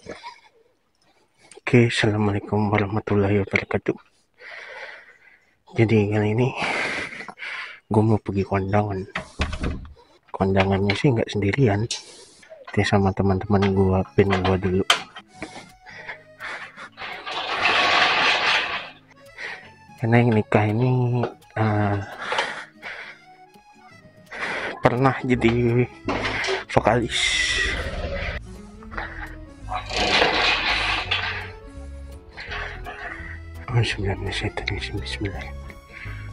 Oke, assalamualaikum warahmatullahi wabarakatuh. Jadi kali ini gue mau pergi kondangan. Kondangannya sih nggak sendirian, dia sama teman-teman gue, pin gue dulu. Karena yang nikah ini pernah jadi vokalis. Bismillahirrahmanirrahim.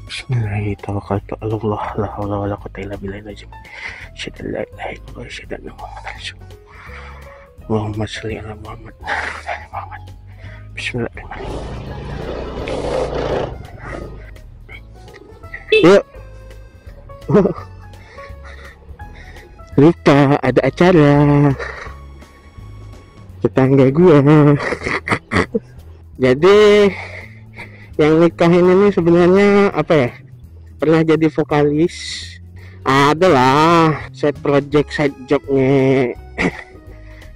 Bismillahirrahmanirrahim. La haula wala quwwata illa billahil azim. Asyhadu an la ilaha illallah wa asyhadu anna Muhammadar Rasulullah. Allahumma shalli ala Muhammad wa ala Muhammad. Bismillahirrahmanirrahim. Yuk. Lupa ada acara tetangga gua. Jadi yang nikah ini sebenarnya apa ya, pernah jadi vokalis, adalah side project, side jobnya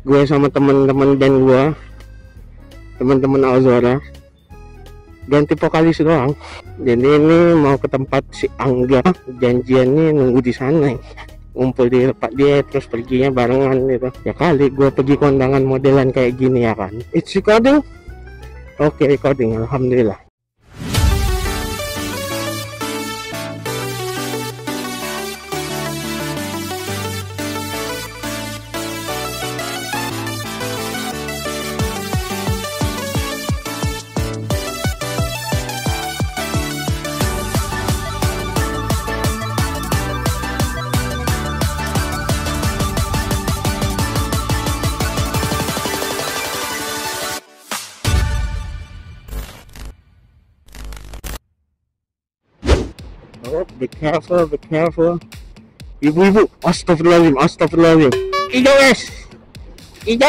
gue sama teman-teman band gue, teman-teman Alzora, ganti vokalis doang. Jadi ini mau ke tempat si Angga, janjiannya nunggu di sana, ngumpul di tempat dia, terus perginya barengan gitu. Ya kali gue pergi kondangan modelan kayak gini ya kan. It's recording. Oke, recording, alhamdulillah. Oh, be careful, be careful. Ibu-ibu, astagfirullahaladzim, astagfirullahaladzim. Ijo guys, ijo.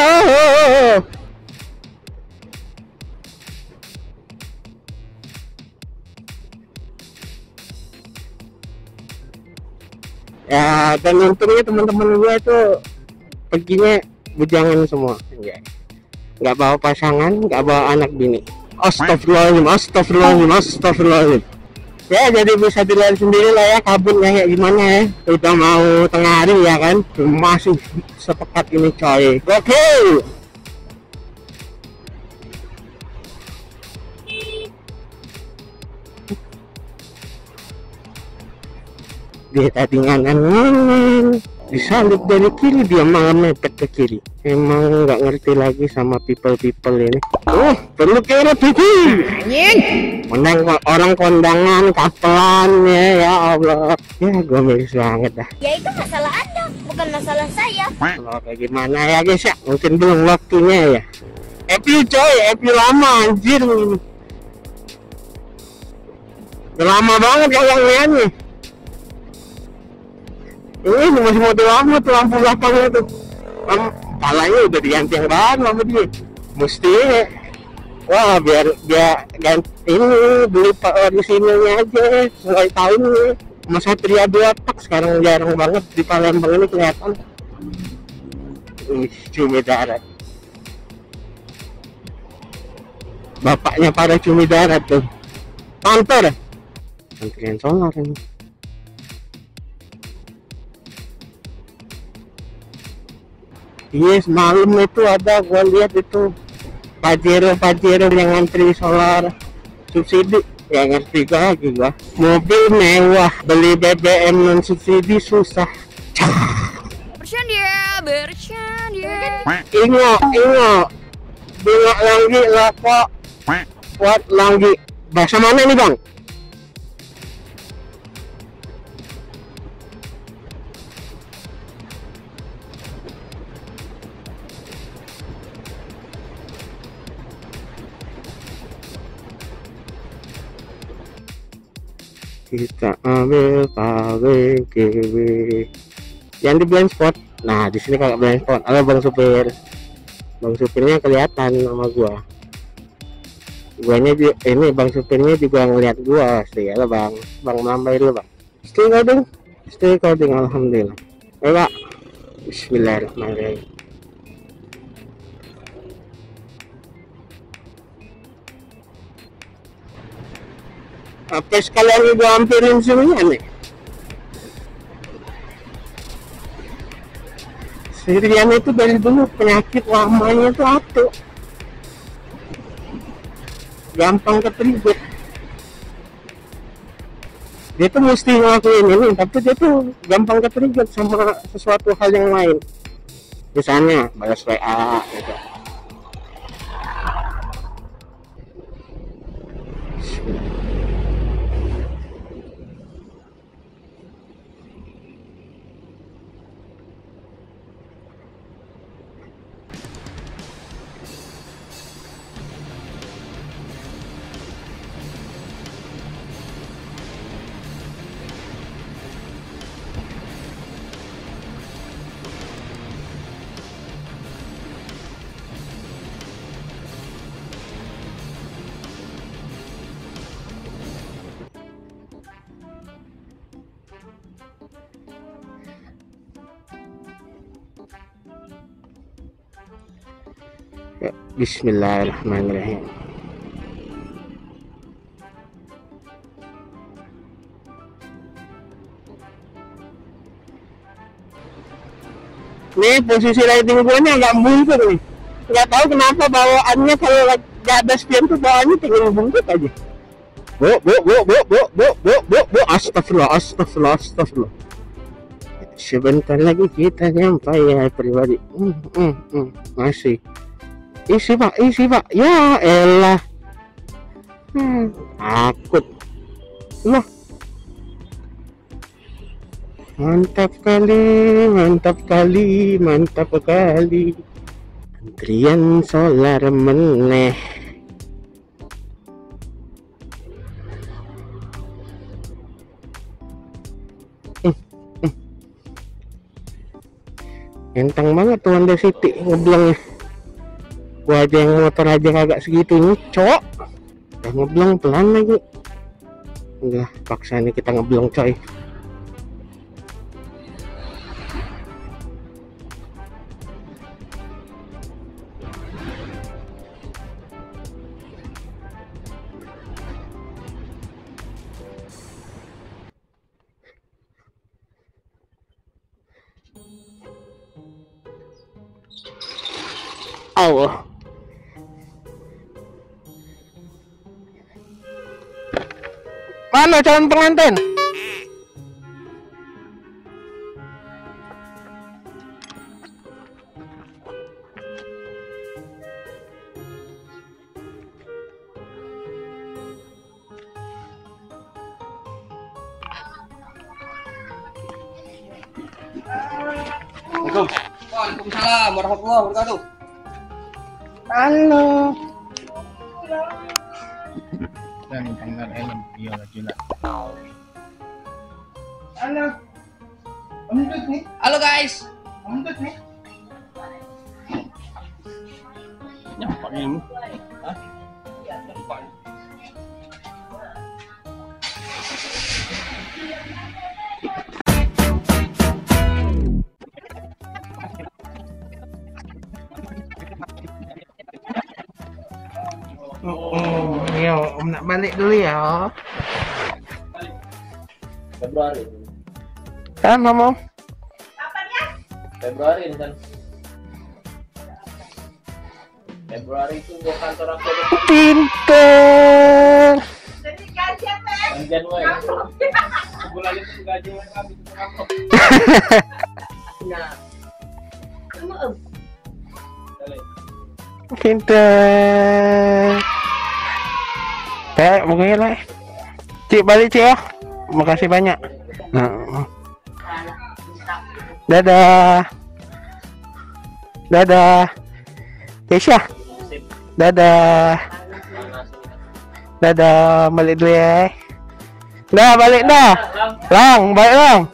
Ya, dan untungnya teman-teman gue itu perginya bujangan semua, nggak bawa pasangan, nggak bawa anak bini. Astagfirullahaladzim, astagfirullahaladzim, astagfirullahaladzim. Ya jadi bisa dilihat sendiri lah ya kabutnya kayak gimana ya. Udah mau tengah hari ya kan, masih sepekat ini coy. Oke. Dia tadi nganan disalip dari kiri, dia malah mepet ke kiri. Emang nggak ngerti lagi sama people ini. Oh, perlu kira pipi. Menang orang kondangan kapelan ya Allah. Ya gue miris banget dah. Ya itu masalah Anda, bukan masalah saya. Kalau kayak gimana ya guys ya, mungkin belum waktunya ya. Epi coy, epi lama anjir. Udah lama banget yang liatnya. Ini masih model lama tuh, lampu belakangnya tuh. Palanya udah diganti yang baru sama dia. Mesti wah biar ganti ini, beli orisinilnya aja sesuai tahun nih. Sama Satria 2 tak sekarang jarang banget di Palembang ini kelihatan. Cumi darat. Bapaknya para cumi darat tuh. Kantor. Antrian solar ini. Iya, semalam itu ada gua lihat itu Pajero yang ngantri solar subsidi. Ya ngerti lagi gua. Mobil mewah, beli BBM non subsidi susah. Bercanda. Ingo bengok lagi loko kuat lagi. Bahasa mana nih bang? Kita ambil paling kiri. Yang di blind spot. Nah, di sini kalau blind spot, ada bang supir. Bang supirnya kelihatan sama gua. Guanya ini bang supirnya juga ngeliat gua sih ya bang. Bang melambai dulu bang. Stay recording, alhamdulillah. Ayo pak. Bismillahirrahmanirrahim. Apa sekalian gue hampirin semuanya nih. Sirian itu dari dulu penyakit lamanya tuh atu. Gampang ketrigger. Dia tuh mesti ngelakuin ini, tapi dia tuh gampang ketrigger sama sesuatu hal yang lain. Misalnya balas WA gitu. Ya, bismillahirrahmanirrahim. Nih posisi lighting gue nih agak bungkuk nih. Nggak tahu kenapa bawaannya kalau nggak ada spion tuh bawaannya tinggal bungkuk aja. Bu. Astagfirullah. Sebentar lagi kita nyampe ya pribadi. Masih. Isi pak. Ya elah. Takut. Loh. Mantap kali. Antrian solar meneh. Enteng banget tuh Honda City ngeblengnya. Gua aja yang motor aja kagak segitunya, cok. Udah ngebleng pelan lagi. Udah paksa nih kita ngebleng coy. Allah. Mana calon pengantin? Waalaikumsalam warahmatullahi wabarakatuh. Halo. Dan tanggal helm dia gila. Halo. Omdut nih. Halo guys. Omdut nih. Nyampak ini. Hah? Iya, nyampak. Iya, Om nak balik dulu ya. Februari. Kan, Om? Februari ini kan. Februari itu gua kantor aku ada Pinter. gajian gue. Sebulan itu gaji gue kami itu kamu. Nah. Kamu Pinter. Pokoknya lah. Cik balik Cik ya. Makasih banyak. Nah. Dadah. Keisha. Dadah. Balik dulu ya. Dah balik dah. Lang, balik lang.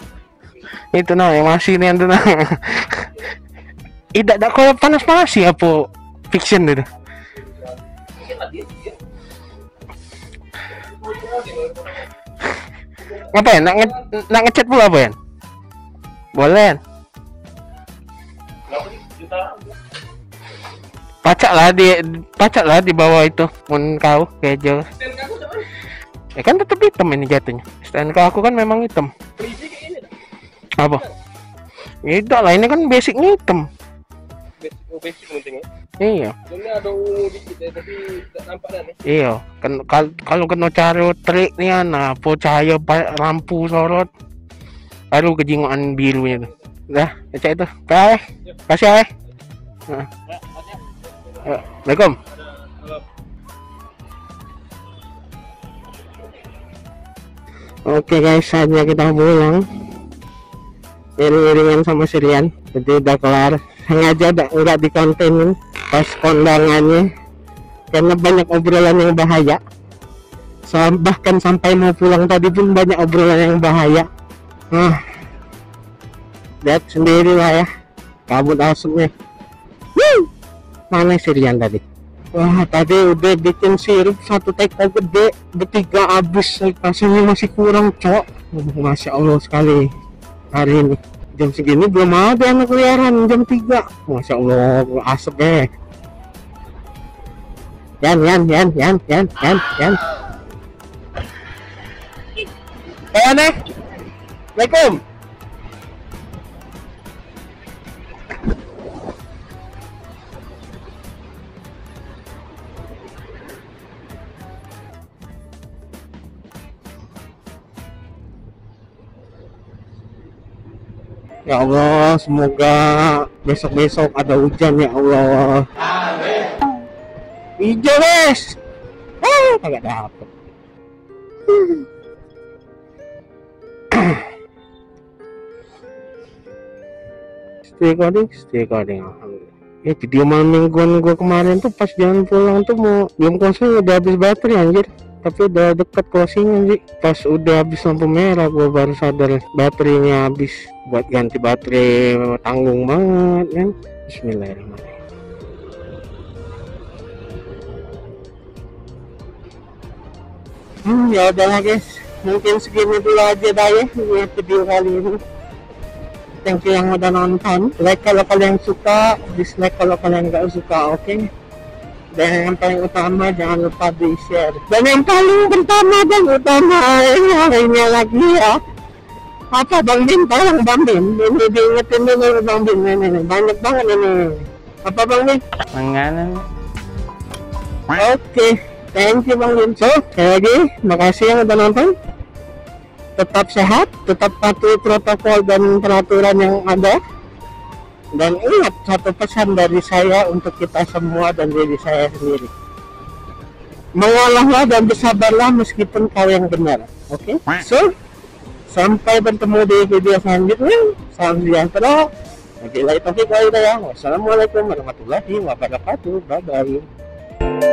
Itu nah yang masih nih itu nah. Tidak ada kalau panas sih apa fiction itu. Ngapain? Nak ngechat pula apa ya? Boleh. Pacak lah di bawah itu. Mun kau kejo. Ya kan tetap hitam ini jatuhnya. STNK aku kan memang hitam. Polisi kayak ini dah. Apa? Tidak lah, ini kan basicnya hitam. Basic pentingnya. Iya. Ini ada ungu dikit ya, tapi tak nampak dah nih. Iya, kan kalau kena cari trik nih, nah, cahaya lampu sorot, baru kejingoan birunya tuh. Dah, baca itu. Bye. Kasih ya. Nah. Assalamualaikum. Oke guys, saatnya kita pulang. Iring-iringan sama si Rian, jadi udah kelar. Sengaja nggak dikontenin pas kondangannya karena banyak obrolan yang bahaya. Bahkan sampai mau pulang tadi pun banyak obrolan yang bahaya. Nah, lihat sendiri lah ya, kabut asapnya. Mana si Rian tadi? Wah, tadi udah bikin sirup satu teko gede, bertiga habis, rasanya masih kurang, cok. Masya Allah sekali hari ini. Jam segini belum ada anak keliaran, jam 3. Masya Allah, asap deh. Yan. Aneh. Assalamualaikum. Ya Allah, semoga besok-besok ada hujan ya Allah. Amin. Hijau guys. Kagak dapet. Stay recording, alhamdulillah. Ya video malam mingguan gua kemarin tuh pas jalan pulang tuh mau belum closing udah habis baterai anjir. Tapi udah deket closing sih. Pas udah habis lampu merah gua baru sadar baterainya habis. Buat ganti baterai tanggung banget kan. Bismillahirrahmanirrahim. Ya udahlah guys, mungkin segini dulu aja dah ya video kali ini. Thank you yang udah nonton. Like kalau kalian suka, dislike kalau kalian nggak suka, oke? Dan yang paling utama jangan lupa di share. Dan yang paling pertama dan utama harinya lagi ya, apa Bang Bin, tolong Bang Bin, ini diingetin dulu Bang Bin, ini banyak banget ini. Apa Bang Bin? Mengana. Oke, thank you Bang Bin. So, sekali lagi, makasih yang udah nonton. Tetap sehat, tetap patuhi protokol dan peraturan yang ada. Dan ingat satu pesan dari saya untuk kita semua dan diri saya sendiri. Mengolahlah dan bersabarlah meskipun kau yang benar. Oke? So, sampai bertemu di video selanjutnya. Salam sejahtera. Wabillahi taufiq wal hidayah. Wassalamualaikum warahmatullahi wabarakatuh. Bye bye.